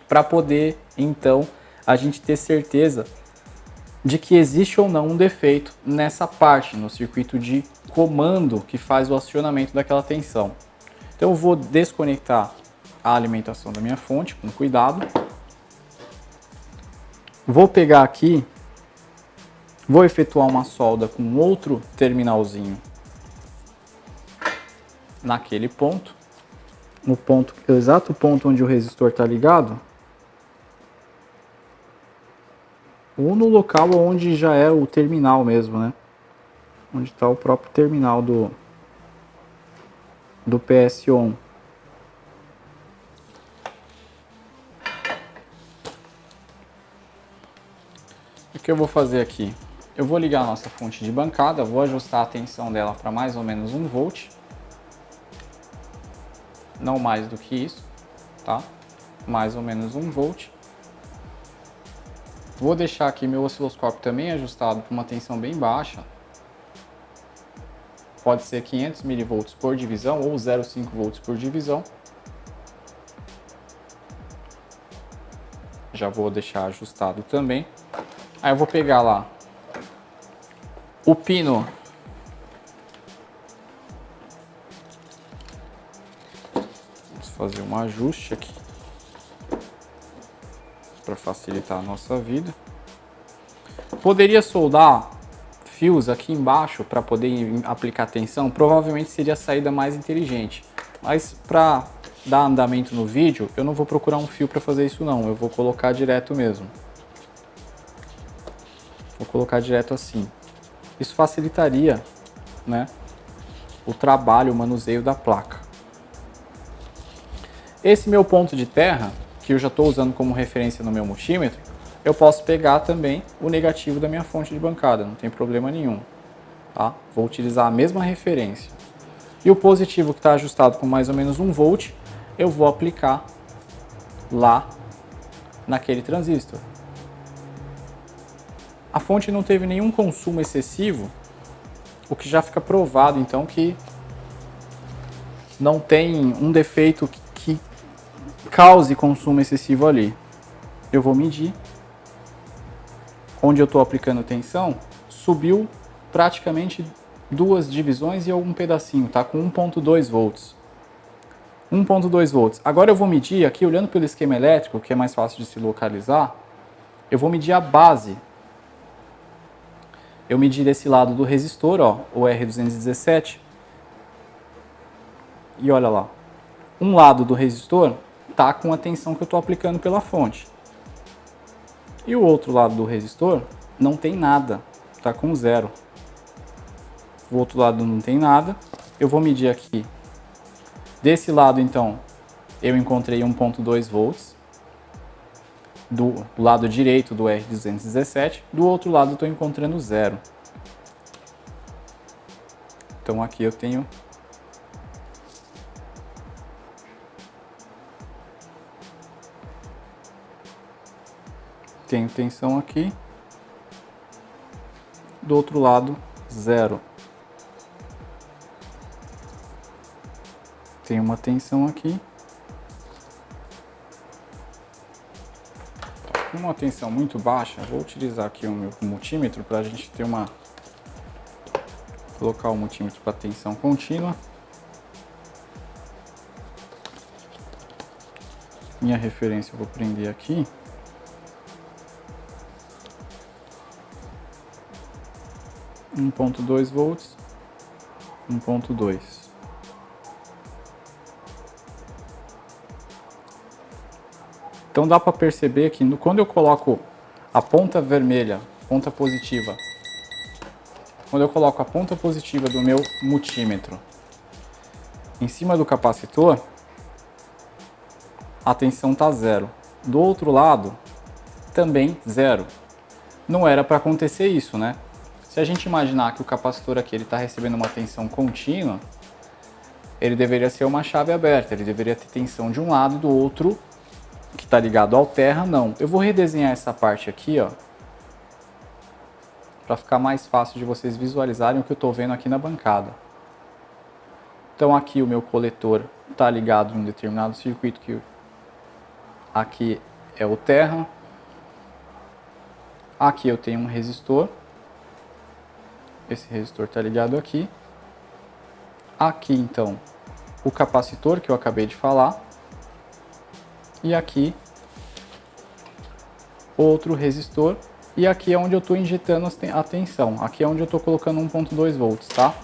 S1: para poder, então, a gente ter certeza de que existe ou não um defeito nessa parte, no circuito de comando que faz o acionamento daquela tensão. Então eu vou desconectar a alimentação da minha fonte com cuidado. Vou pegar aqui, vou efetuar uma solda com outro terminalzinho naquele ponto, no ponto, o exato ponto onde o resistor está ligado, ou no local onde já é o terminal mesmo, né? Onde está o próprio terminal do PS-ON. O que eu vou fazer aqui? Eu vou ligar a nossa fonte de bancada, vou ajustar a tensão dela para mais ou menos 1 volt. Não mais do que isso, tá? Mais ou menos 1 volt. Vou deixar aqui meu osciloscópio também ajustado para uma tensão bem baixa. Pode ser 500 mV por divisão ou 0,5 volts por divisão. Já vou deixar ajustado também. Aí eu vou pegar lá o pino fazer um ajuste aqui para facilitar a nossa vida. Poderia soldar fios aqui embaixo para poder aplicar tensão, provavelmente seria a saída mais inteligente. Mas para dar andamento no vídeo, eu não vou procurar um fio para fazer isso não, eu vou colocar direto mesmo. Vou colocar direto assim. Isso facilitaria, né, o trabalho, o manuseio da placa. Esse meu ponto de terra, que eu já estou usando como referência no meu multímetro, eu posso pegar também o negativo da minha fonte de bancada, não tem problema nenhum. Tá? Vou utilizar a mesma referência. E o positivo que está ajustado com mais ou menos 1 volt, eu vou aplicar lá naquele transistor. A fonte não teve nenhum consumo excessivo, o que já fica provado então que não tem um defeito que cause consumo excessivo ali. Eu vou medir. Onde eu estou aplicando tensão, subiu praticamente 2 divisões e algum pedacinho, tá? Com 1.2 volts. 1.2 volts. Agora eu vou medir aqui, olhando pelo esquema elétrico, que é mais fácil de se localizar, eu vou medir a base. Eu medi desse lado do resistor, ó, o R217. E olha lá. Um lado do resistor tá com a tensão que eu estou aplicando pela fonte. E o outro lado do resistor não tem nada, tá com 0. O outro lado não tem nada. Eu vou medir aqui. Desse lado, então, eu encontrei 1.2 volts. Do lado direito do R217. Do outro lado, eu estou encontrando 0. Então, aqui eu tenho tensão aqui, do outro lado 0. Tem uma tensão aqui, uma tensão muito baixa. Vou utilizar aqui o meu multímetro para a gente ter uma, colocar o multímetro para tensão contínua. Minha referência eu vou prender aqui. 1.2 volts, 1.2. Então dá para perceber que quando eu coloco a ponta vermelha, ponta positiva, quando eu coloco a ponta positiva do meu multímetro em cima do capacitor, a tensão está 0. Do outro lado, também 0. Não era para acontecer isso, né? Se a gente imaginar que o capacitor aqui está recebendo uma tensão contínua, ele deveria ser uma chave aberta, ele deveria ter tensão de um lado, do outro, que está ligado ao terra, não. Eu vou redesenhar essa parte aqui, ó, para ficar mais fácil de vocês visualizarem o que eu estou vendo aqui na bancada. Então aqui o meu coletor está ligado em um determinado circuito, que aqui é o terra. Aqui eu tenho um resistor. Esse resistor está ligado aqui. Aqui, então, o capacitor que eu acabei de falar. E aqui, outro resistor. E aqui é onde eu estou injetando a tensão. Aqui é onde eu estou colocando 1.2 volts, tá?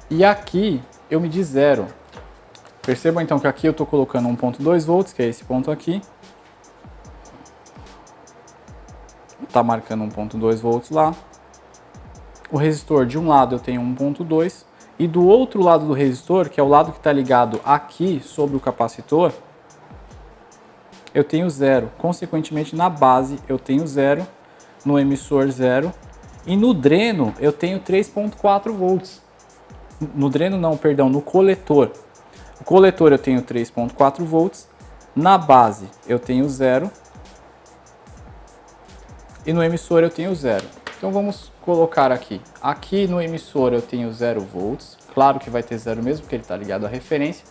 S1: E aqui eu medi 0. Percebam, então, que aqui eu estou colocando 1.2 volts, que é esse ponto aqui. Está marcando 1.2 volts lá. O resistor de um lado eu tenho 1.2 e do outro lado do resistor, que é o lado que está ligado aqui sobre o capacitor, eu tenho 0. Consequentemente, na base eu tenho 0, no emissor 0 e no dreno eu tenho 3.4 volts. No dreno não, perdão, no coletor. No coletor eu tenho 3.4 volts, na base eu tenho 0 e no emissor eu tenho 0. Então vamos colocar aqui. Aqui no emissor eu tenho 0 volts. Claro que vai ter 0 mesmo, porque ele está ligado à referência.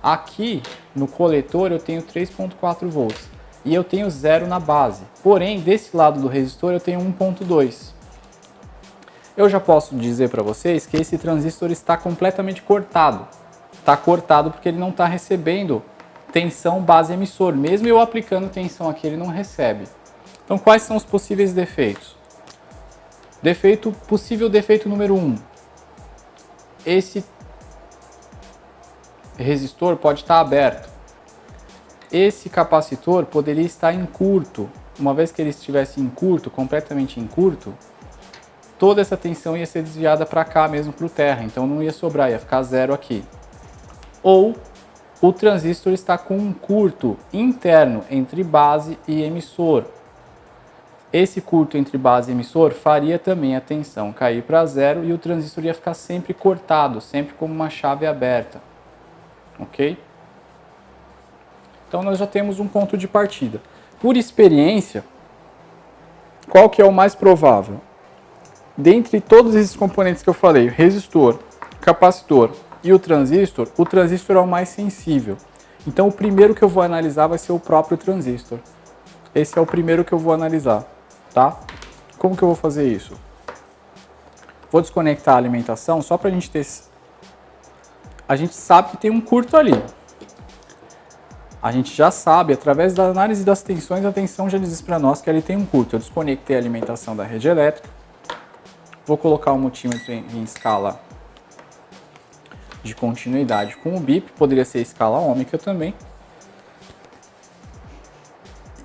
S1: Aqui no coletor eu tenho 3.4 volts. e eu tenho 0 na base. Porém, desse lado do resistor eu tenho 1.2. Eu já posso dizer para vocês que esse transistor está completamente cortado. Está cortado porque ele não está recebendo tensão base emissor. Mesmo eu aplicando tensão aqui, ele não recebe. Então, quais são os possíveis defeitos? Possível defeito número 1. Esse resistor pode estar aberto. Esse capacitor poderia estar em curto. Uma vez que ele estivesse em curto, completamente em curto, toda essa tensão ia ser desviada para cá mesmo, para o terra. Então não ia sobrar, ia ficar 0 aqui. Ou o transistor está com um curto interno entre base e emissor. Esse curto entre base e emissor faria também a tensão cair para 0 e o transistor ia ficar sempre cortado, sempre como uma chave aberta. Ok? Então nós já temos um ponto de partida. Por experiência, qual que é o mais provável? Dentre todos esses componentes que eu falei, resistor, capacitor e o transistor é o mais sensível. Então o primeiro que eu vou analisar vai ser o próprio transistor. Esse é o primeiro que eu vou analisar, tá? Como que eu vou fazer isso? Vou desconectar a alimentação só para a gente ter... A gente sabe que tem um curto ali. A gente já sabe, através da análise das tensões, a tensão já diz para nós que ali tem um curto. Eu desconectei a alimentação da rede elétrica. Vou colocar o multímetro em escala de continuidade com o bip, poderia ser escala ômica também.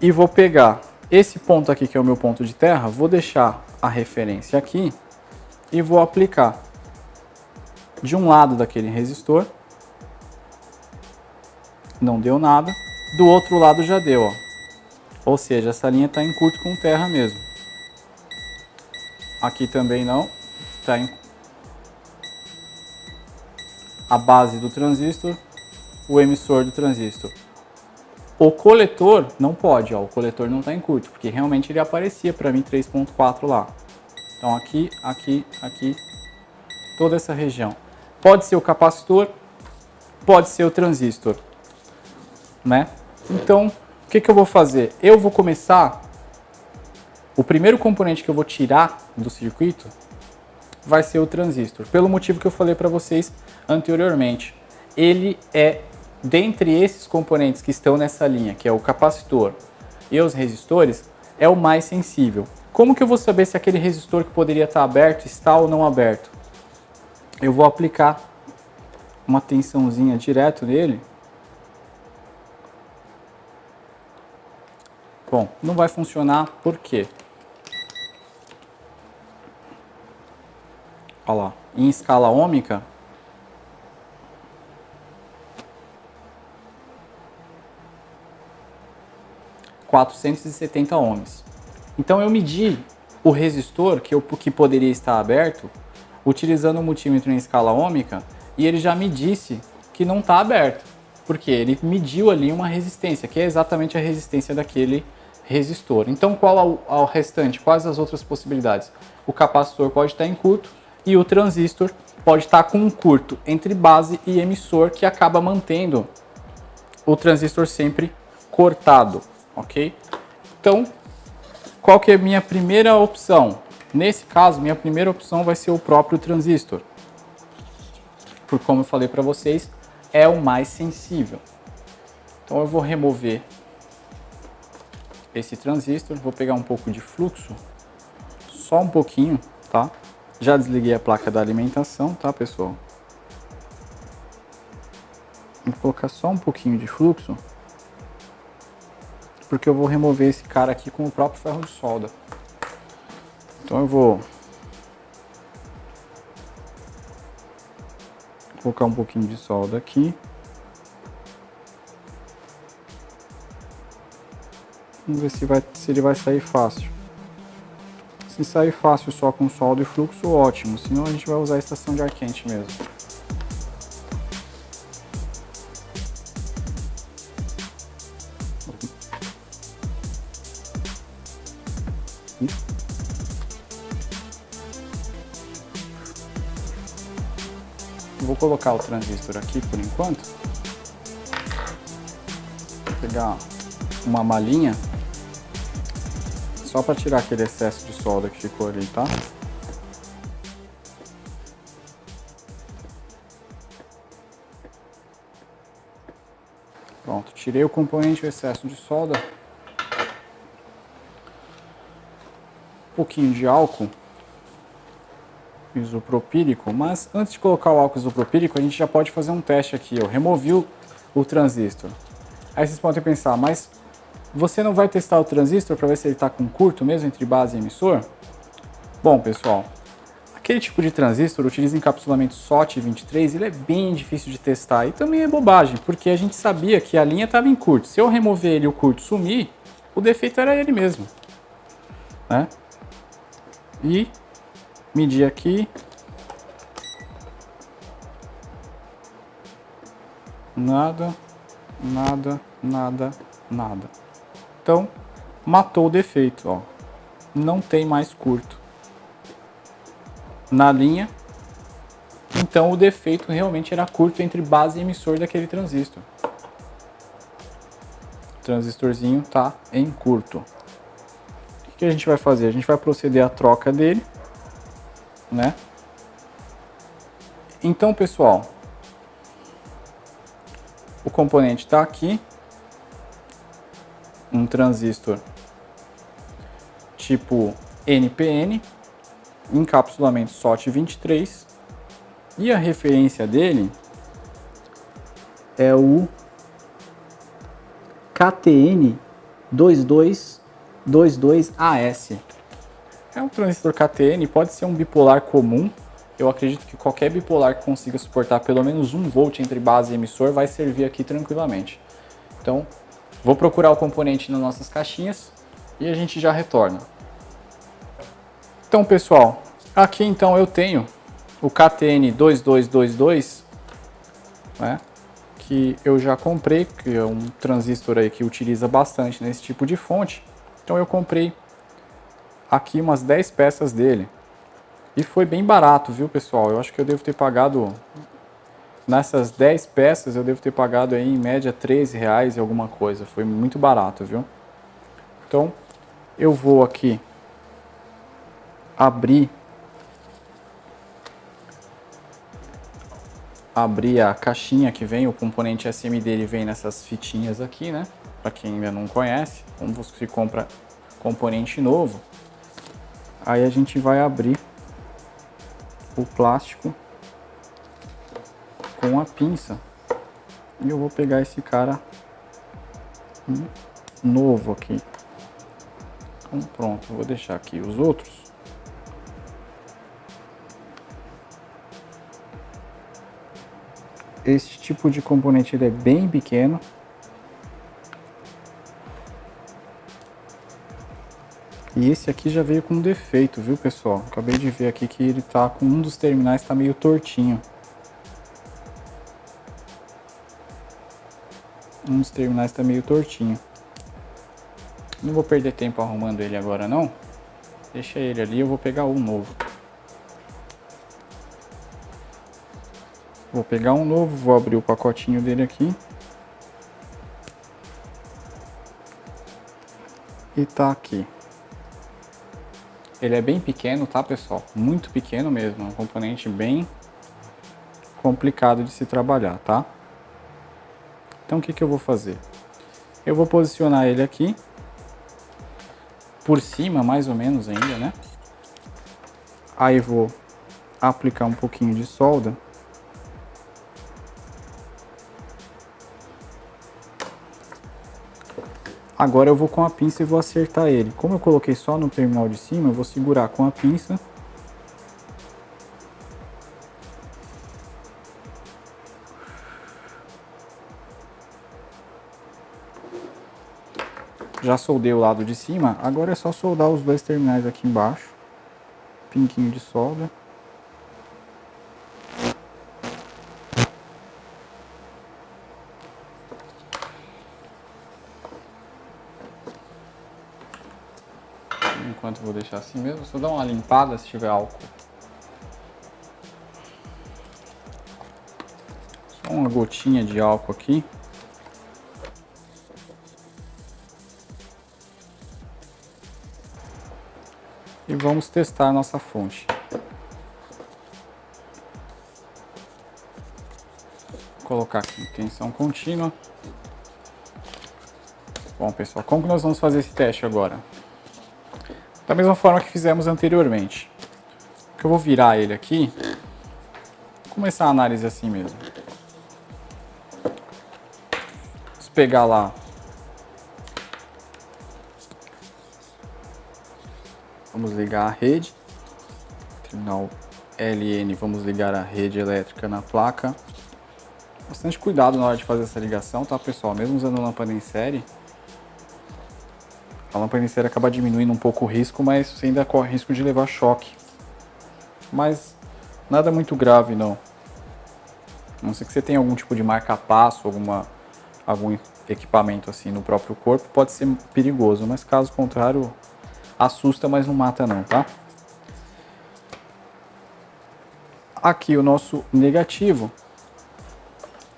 S1: E vou pegar esse ponto aqui, que é o meu ponto de terra, vou deixar a referência aqui e vou aplicar de um lado daquele resistor. Não deu nada. Do outro lado já deu, ó. Ou seja, essa linha está em curto com terra mesmo. Aqui também não. Está em a base do transistor, o emissor do transistor. O coletor não pode, ó, o coletor não está em curto, porque realmente ele aparecia para mim 3.4 lá. Então aqui, aqui, aqui, toda essa região. Pode ser o capacitor, pode ser o transistor, né? Então, o que eu vou fazer? Eu vou começar, o primeiro componente que eu vou tirar do circuito vai ser o transistor, pelo motivo que eu falei para vocês anteriormente. Ele é, dentre esses componentes que estão nessa linha, que é o capacitor e os resistores, é o mais sensível. Como que eu vou saber se aquele resistor que poderia estar aberto está ou não aberto? Eu vou aplicar uma tensãozinha direto nele. Bom, não vai funcionar, por quê? Olha lá, em escala ômica, (470 ohms). Então eu medi o resistor que poderia estar aberto utilizando o multímetro em escala ômica e ele já me disse que não está aberto, porque ele mediu ali uma resistência, que é exatamente a resistência daquele resistor. Então qual ao restante? Quais as outras possibilidades? O capacitor pode estar em curto e o transistor pode estar com um curto entre base e emissor, que acaba mantendo o transistor sempre cortado, ok? Então, qual que é a minha primeira opção? Nesse caso, minha primeira opção vai ser o próprio transistor. Por como eu falei para vocês, é o mais sensível. Então eu vou remover esse transistor, vou pegar um pouco de fluxo, só um pouquinho, tá? Já desliguei a placa da alimentação, tá, pessoal? Vou colocar só um pouquinho de fluxo, porque eu vou remover esse cara aqui com o próprio ferro de solda. Então eu vou colocar um pouquinho de solda aqui. Vamos ver se ele vai sair fácil. Se sair fácil só com solda e fluxo, ótimo. Senão a gente vai usar a estação de ar quente mesmo. Vou colocar o transistor aqui por enquanto. Vou pegar uma malinha só para tirar aquele excesso de solda que ficou ali, tá? Pronto, tirei o componente, o excesso de solda. Um pouquinho de álcool isopropílico, mas antes de colocar o álcool isopropílico, a gente já pode fazer um teste aqui. Eu removi o transistor. Aí vocês podem pensar, mas você não vai testar o transistor para ver se ele está com curto mesmo entre base e emissor? Bom, pessoal, aquele tipo de transistor utiliza encapsulamento SOT23, ele é bem difícil de testar e também é bobagem, porque a gente sabia que a linha estava em curto. Se eu remover ele e o curto sumir, o defeito era ele mesmo, né? E medir aqui. Nada, nada, nada, nada. Então, matou o defeito, ó. Não tem mais curto na linha. Então, o defeito realmente era curto entre base e emissor daquele transistor. O transistorzinho tá em curto. O que a gente vai fazer? A gente vai proceder à troca dele, né? Então, pessoal, o componente está aqui, um transistor tipo NPN, encapsulamento SOT23, e a referência dele é o KTN2222AS. É um transistor KTN, pode ser um bipolar comum. Eu acredito que qualquer bipolar que consiga suportar pelo menos 1 volt entre base e emissor vai servir aqui tranquilamente. Então, vou procurar o componente nas nossas caixinhas e a gente já retorna. Então, pessoal, aqui então eu tenho o KTN2222, né, que eu já comprei, que é um transistor aí que utiliza bastante nesse tipo de fonte. Então eu comprei aqui umas 10 peças dele. E foi bem barato, viu, pessoal? Eu acho que eu devo ter pagado, nessas 10 peças, eu devo ter pagado aí em média R$13 e alguma coisa. Foi muito barato, viu? Então, eu vou aqui abrir a caixinha que vem, o componente SM dele vem nessas fitinhas aqui, né? Para quem ainda não conhece, como você compra componente novo, aí a gente vai abrir o plástico com a pinça e eu vou pegar esse cara novo aqui. Então pronto, eu vou deixar aqui os outros. Esse tipo de componente ele é bem pequeno. E esse aqui já veio com um defeito, viu, pessoal? Acabei de ver aqui que ele tá com um dos terminais, tá meio tortinho. Um dos terminais tá meio tortinho. Não vou perder tempo arrumando ele agora, não. Deixa ele ali, eu vou pegar um novo. Vou pegar um novo, vou abrir o pacotinho dele aqui. E tá aqui. Ele é bem pequeno, tá, pessoal? Muito pequeno mesmo, é um componente bem complicado de se trabalhar, tá? Então o que eu vou fazer? Eu vou posicionar ele aqui, por cima mais ou menos ainda, né? Aí vou aplicar um pouquinho de solda. Agora eu vou com a pinça e vou acertar ele. Como eu coloquei só no terminal de cima, eu vou segurar com a pinça. Já soldei o lado de cima, agora é só soldar os dois terminais aqui embaixo. Pinguinho de solda. Enquanto eu vou deixar assim mesmo, só dar uma limpada se tiver álcool. Só uma gotinha de álcool aqui. e vamos testar a nossa fonte. Vou colocar aqui tensão contínua. Bom, pessoal, como que nós vamos fazer esse teste agora? Da mesma forma que fizemos anteriormente. Eu vou virar ele aqui. Vou começar a análise assim mesmo. Vamos pegar lá. Vamos ligar a rede. Terminal LN, vamos ligar a rede elétrica na placa. Bastante cuidado na hora de fazer essa ligação, tá, pessoal? Mesmo usando lâmpada em série, a lâmpada em série acaba diminuindo um pouco o risco, mas você ainda corre risco de levar choque. Mas nada muito grave, não. A não ser que você tenha algum tipo de marca-passo, algum equipamento assim no próprio corpo, pode ser perigoso, mas caso contrário, assusta, mas não mata não, tá? Aqui o nosso negativo.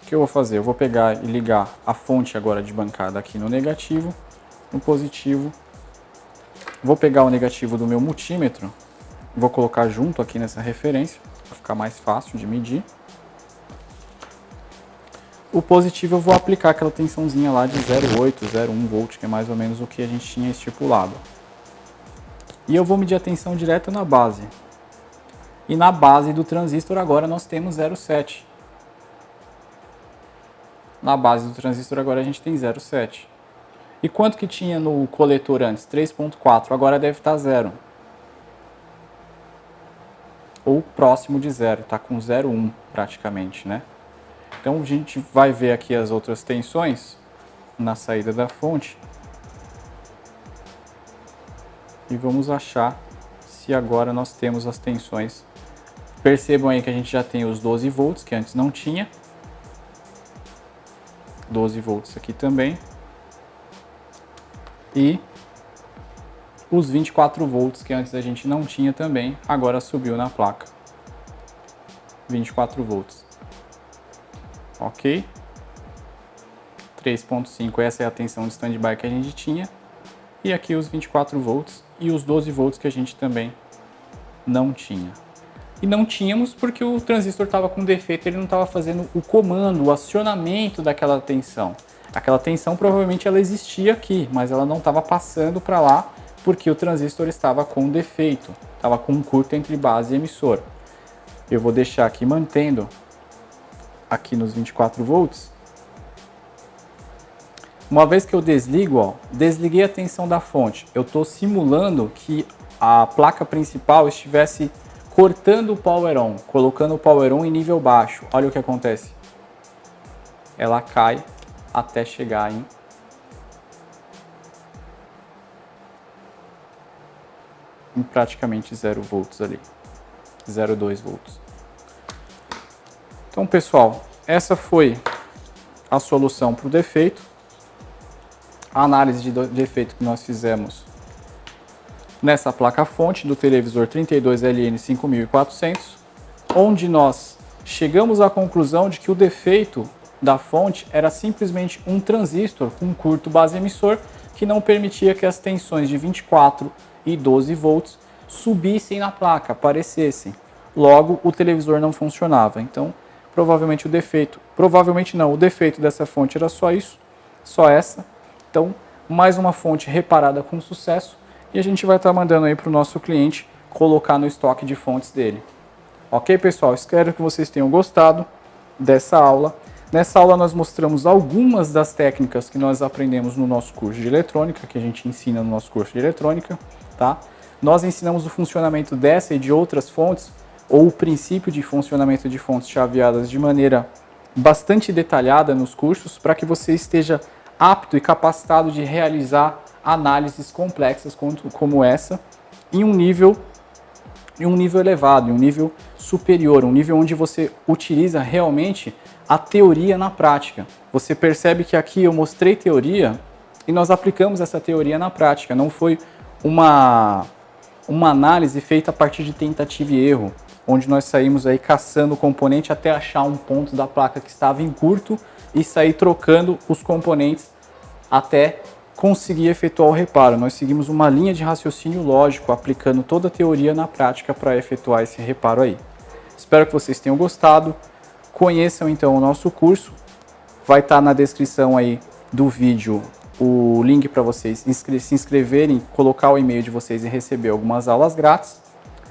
S1: O que eu vou fazer? Eu vou pegar e ligar a fonte agora de bancada aqui no negativo, no positivo. Vou pegar o negativo do meu multímetro, vou colocar junto aqui nessa referência, para ficar mais fácil de medir. O positivo eu vou aplicar aquela tensãozinha lá de 0,8, 0,1 volt, que é mais ou menos o que a gente tinha estipulado. E eu vou medir a tensão direta na base. E na base do transistor agora nós temos 0,7. Na base do transistor agora a gente tem 0,7. E quanto que tinha no coletor antes? 3,4. Agora deve estar 0. Ou próximo de 0. Está com 0,1 praticamente, né? Então a gente vai ver aqui as outras tensões na saída da fonte. E vamos achar se agora nós temos as tensões. Percebam aí que a gente já tem os 12 volts, que antes não tinha. 12 volts aqui também. E os 24 volts que antes a gente não tinha também, agora subiu na placa. 24 volts. Ok? 3.5, essa é a tensão de standby que a gente tinha. E aqui os 24 volts e os 12 volts que a gente também não tinha. E não tínhamos porque o transistor estava com defeito, ele não estava fazendo o comando, o acionamento daquela tensão. Aquela tensão provavelmente ela existia aqui, mas ela não estava passando para lá porque o transistor estava com defeito, estava com um curto entre base e emissor. Eu vou deixar aqui mantendo aqui nos 24 volts. Uma vez que eu desligo, ó, desliguei a tensão da fonte, eu estou simulando que a placa principal estivesse cortando o power on, colocando o power on em nível baixo. Olha o que acontece. Ela cai até chegar em praticamente 0 volts ali. 0,2 volts. Então, pessoal, essa foi a solução para o defeito. A análise de defeito que nós fizemos nessa placa-fonte do televisor 32LN5400, onde nós chegamos à conclusão de que o defeito da fonte era simplesmente um transistor com curto base emissor que não permitia que as tensões de 24 e 12 volts subissem na placa, aparecessem. Logo, o televisor não funcionava. Então, provavelmente o defeito dessa fonte era só isso, só essa. Então, mais uma fonte reparada com sucesso. E a gente vai estar mandando aí para o nosso cliente colocar no estoque de fontes dele. Ok, pessoal? Espero que vocês tenham gostado dessa aula. Nessa aula nós mostramos algumas das técnicas que nós aprendemos no nosso curso de eletrônica, que a gente ensina no nosso curso de eletrônica, tá? Nós ensinamos o funcionamento dessa e de outras fontes, ou o princípio de funcionamento de fontes chaveadas de maneira bastante detalhada nos cursos, para que você esteja apto e capacitado de realizar análises complexas como essa em um nível elevado, em um nível superior, um nível onde você utiliza realmente a teoria na prática. Você percebe que aqui eu mostrei teoria e nós aplicamos essa teoria na prática. Não foi uma análise feita a partir de tentativa e erro, onde nós saímos aí caçando o componente até achar um ponto da placa que estava em curto e sair trocando os componentes até conseguir efetuar o reparo. Nós seguimos uma linha de raciocínio lógico, aplicando toda a teoria na prática para efetuar esse reparo aí. Espero que vocês tenham gostado. Conheçam então o nosso curso. Vai estar na descrição aí do vídeo o link para vocês se inscreverem, colocar o e-mail de vocês e receber algumas aulas grátis.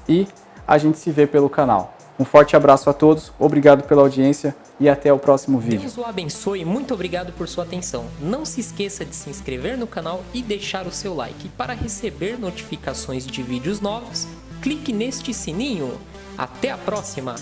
S1: E a gente se vê pelo canal. Um forte abraço a todos, obrigado pela audiência e até o próximo vídeo.
S2: Deus o abençoe e muito obrigado por sua atenção. Não se esqueça de se inscrever no canal e deixar o seu like. Para receber notificações de vídeos novos, clique neste sininho. Até a próxima!